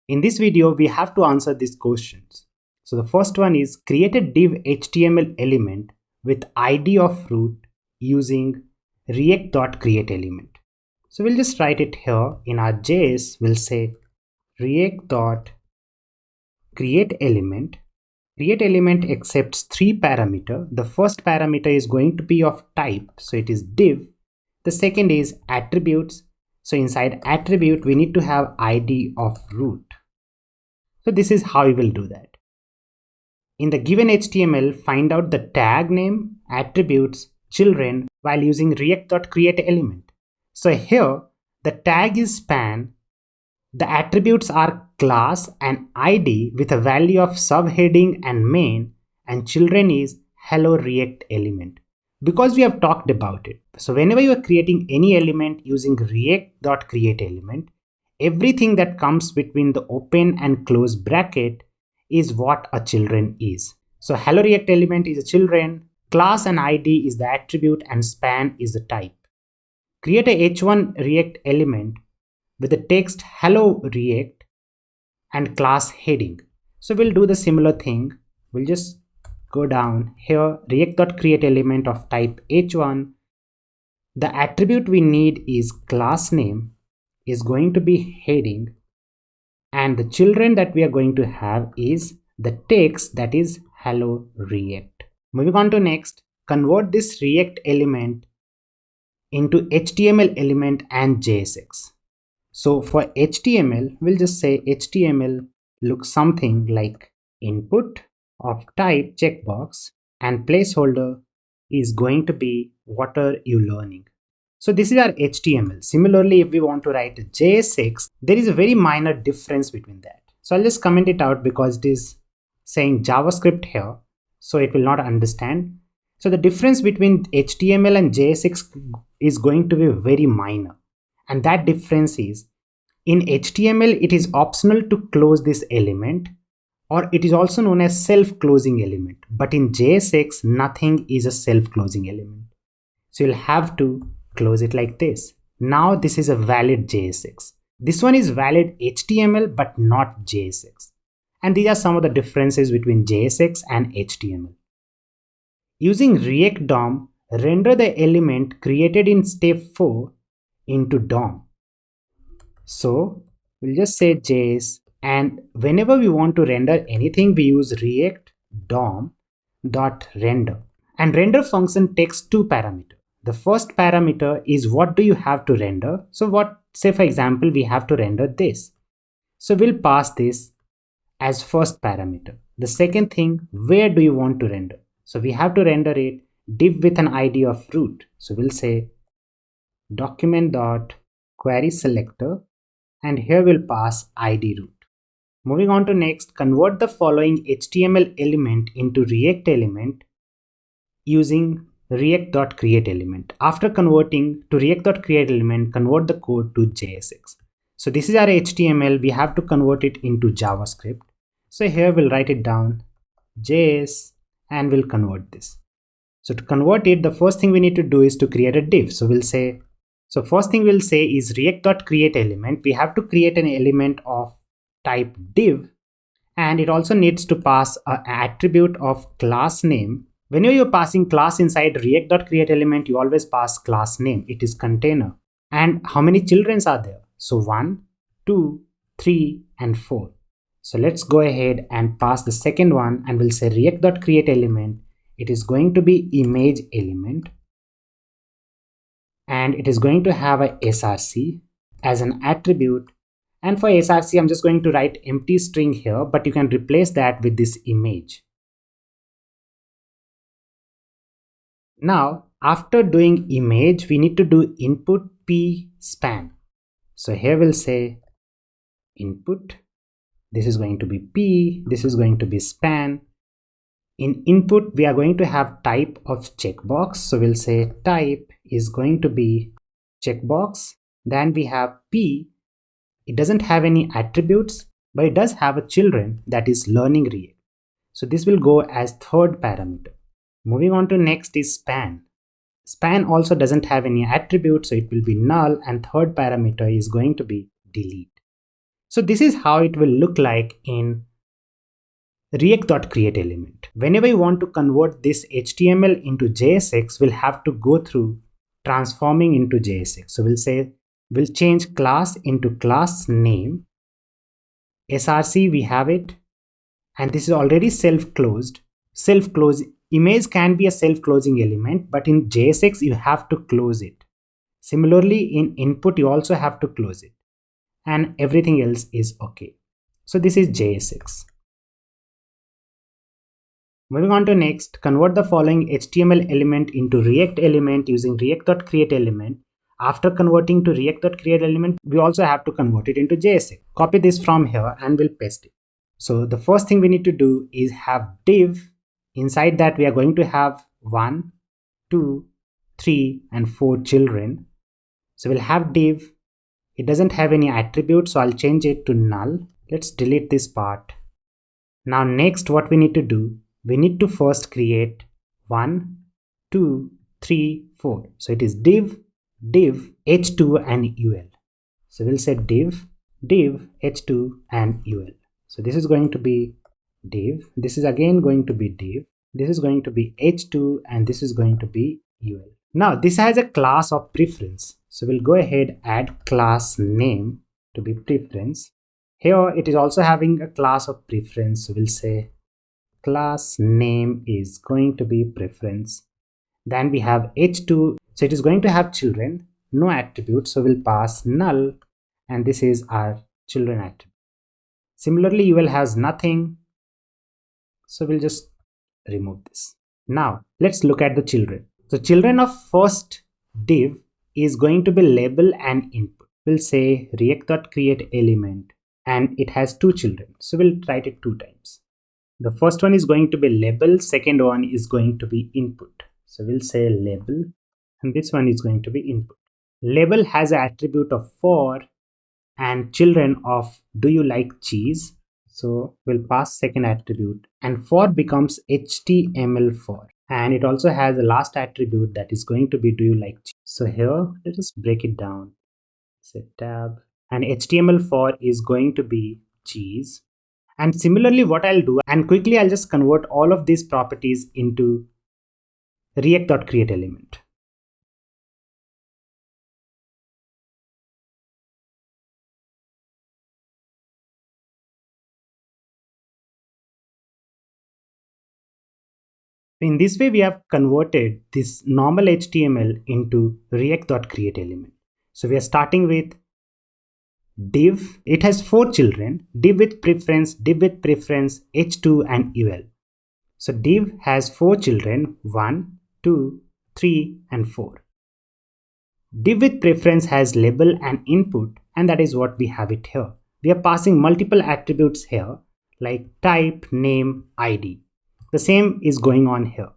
In this video, we have to answer these questions. So the first one is create a div HTML element with ID of root using react.createElement. So we'll just write it here in our JS. We'll say react.createElement. Create element accepts three parameters. The first parameter is going to be of type, so it is div. The second is attributes. So inside attribute, we need to have ID of root. So this is how we will do that. In the given HTML, find out the tag name, attributes, children while using react.createElement. So here, the tag is span. The attributes are class and ID with a value of subheading and main, and children is hello react element. Because we have talked about it. So whenever you are creating any element using react.createElement, everything that comes between the open and close bracket is what a children is. So hello react element is a children, class and ID is the attribute, and span is the type. Create a h1 react element with the text hello react and class heading. So we'll do the similar thing. We'll just go down here, react.createElement of type h1. The attribute we need is class name is going to be heading, and the children that we are going to have is the text that is hello react. Moving on to next, convert this react element into HTML element and JSX. So for HTML, we'll just say HTML looks something like input of type checkbox, and placeholder is going to be what are you learning. So this is our HTML. Similarly, if we want to write JSX, there is a very minor difference between that. So I'll just comment it out because it is saying JavaScript here, so it will not understand. So the difference between HTML and JSX is going to be very minor. And that difference is, in HTML, it is optional to close this element, or it is also known as self-closing element. But in JSX, nothing is a self-closing element. So you'll have to close it like this. Now this is a valid JSX. This one is valid HTML but not JSX. And these are some of the differences between JSX and HTML. Using React DOM, render the element created in step 4 into DOM. So we'll just say JS, and whenever we want to render anything, we use React DOM dot render. And render function takes two parameters. The first parameter is what do you have to render. So say for example, we have to render this. So we'll pass this as first parameter. The second thing, where do you want to render? So we have to render it div with an ID of root. So we'll say document.query selector, and here we'll pass ID root. Moving on to next, convert the following HTML element into React element using react.createElement. After converting to react.createElement, convert the code to JSX. So this is our HTML. We have to convert it into JavaScript. So here we'll write it down JS and we'll convert this. So to convert it, the first thing we need to do is to create a div. So we'll say, so first thing we'll say is react.createElement. We have to create an element of type div, and it also needs to pass an attribute of class name. Whenever you're passing class inside react.createElement, you always pass class name. It is container. And how many children are there? So 1, 2, 3, and 4. So let's go ahead and pass the second one, and we'll say react.createElement. It is going to be image element, and it is going to have a src as an attribute. And for src, I'm just going to write empty string here, but you can replace that with this image. Now, after doing image, we need to do input p span. So here we'll say input. This is going to be p. This is going to be span. In input, we are going to have type of checkbox. So we'll say type is going to be checkbox. Then we have p. It doesn't have any attributes, but it does have a children that is learning React. So this will go as third parameter. Moving on to next is span. Span also doesn't have any attributes, so it will be null, and third parameter is going to be delete. So this is how it will look like in React.createElement. Whenever you want to convert this HTML into JSX, we'll have to go through transforming into JSX. So we'll change class into class name. SRC, we have it. And this is already self-closed. Self-close image can be a self-closing element, but in JSX, you have to close it. Similarly, in input, you also have to close it. And everything else is okay. So this is JSX. Moving on to next, convert the following HTML element into React element using React.createElement. After converting to React.createElement, we also have to convert it into JSX. Copy this from here and we'll paste it. So the first thing we need to do is have div. Inside that we are going to have 1, 2, 3 and 4 children. So we'll have div. It doesn't have any attributes, so I'll change it to null. Let's delete this part. Now next what we need to do, we need to first create 1, 2, 3, 4. So it is div h2 and ul. So we'll say div h2 and ul. So this is going to be div. This is again going to be div. This is going to be h2 and this is going to be ul. Now this has a class of preference. So we'll go ahead add class name to be preference. Here it is also having a class of preference. So we'll say class name is going to be preference. Then we have h2. So it is going to have children, no attribute. So we'll pass null and this is our children attribute. Similarly, ul has nothing. So we'll just remove this. Now let's look at the children. So children of first div is going to be label and input. We'll say React.createElement and it has 2 children. So we'll write it 2 times. The first one is going to be label, second one is going to be input. So we'll say label and this one is going to be input. Label has an attribute of for and children of do you like cheese. So we'll pass second attribute and for becomes HTML for. And it also has the last attribute that is going to be do you like cheese. So here let us break it down. Say tab and HTML for is going to be cheese. And similarly what I'll do, and quickly I'll just convert all of these properties into React.createElement. In this way, we have converted this normal HTML into React.createElement. So we are starting with div. It has 4 children, div with preference, h2 and ul. So div has 4 children, 1, 2, 3 and 4. Div with preference has label and input, and that is what we have it here. We are passing multiple attributes here like type, name, id. The same is going on here.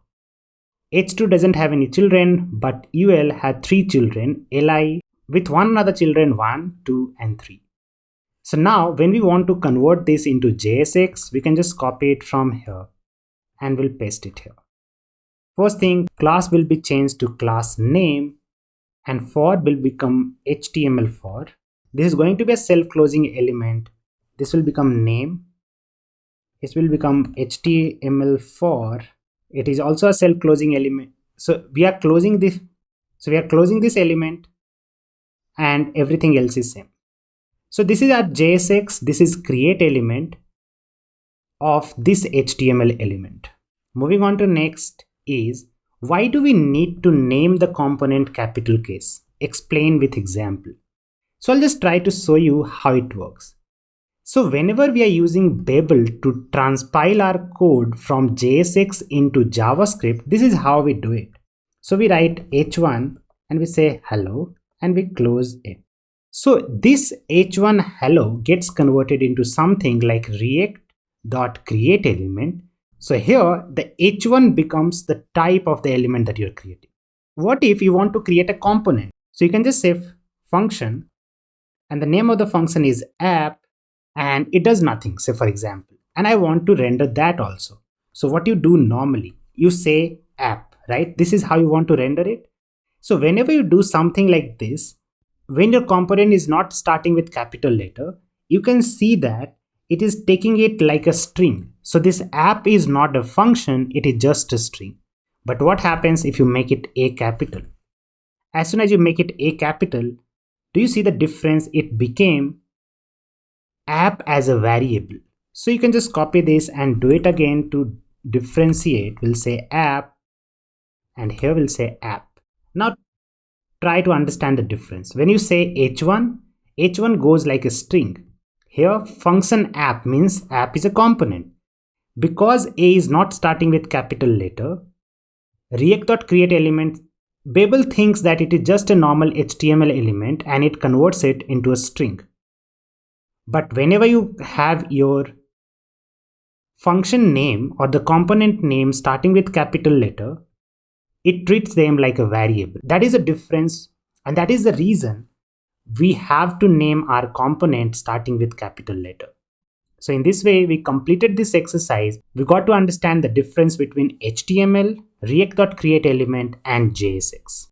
H2 doesn't have any children, but ul had 3 children, li with one another children 1, 2 and 3. So now when we want to convert this into JSX, we can just copy it from here and we'll paste it here. First thing, class will be changed to class name and for will become HTML for. This is going to be a self-closing element. This will become name. This will become HTML for. It is also a self-closing element. So we are closing this. So we are closing this element and everything else is same. So this is our JSX. This is create element of this HTML element. Moving on to next is why do we need to name the component capital case? Explain with example. So I'll just try to show you how it works. So whenever we are using Babel to transpile our code from JSX into JavaScript, this is how we do it. So we write h1 and we say hello and we close it. So this h1 hello gets converted into something like React.createElement. So here the h1 becomes the type of the element that you're creating. What if you want to create a component? So you can just say function and the name of the function is app and it does nothing, say for example, and I want to render that also. So what you do normally, you say app, right? This is how you want to render it. So whenever you do something like this, when your component is not starting with capital letter, you can see that it is taking it like a string. So this app is not a function, it is just a string. But what happens if you make it A capital? As soon as you make it A capital, do you see the difference? It became app as a variable. So you can just copy this and do it again to differentiate. We'll say app and here we'll say app. Now try to understand the difference. When you say h1, h1 goes like a string. Here function app means app is a component. Because A is not starting with capital letter, React.createElement, Babel thinks that it is just a normal HTML element and it converts it into a string. But whenever you have your function name or the component name starting with capital letter, it treats them like a variable. That is a difference, and that is the reason we have to name our component starting with capital letter. So in this way, we completed this exercise. We got to understand the difference between HTML, React.createElement, and JSX.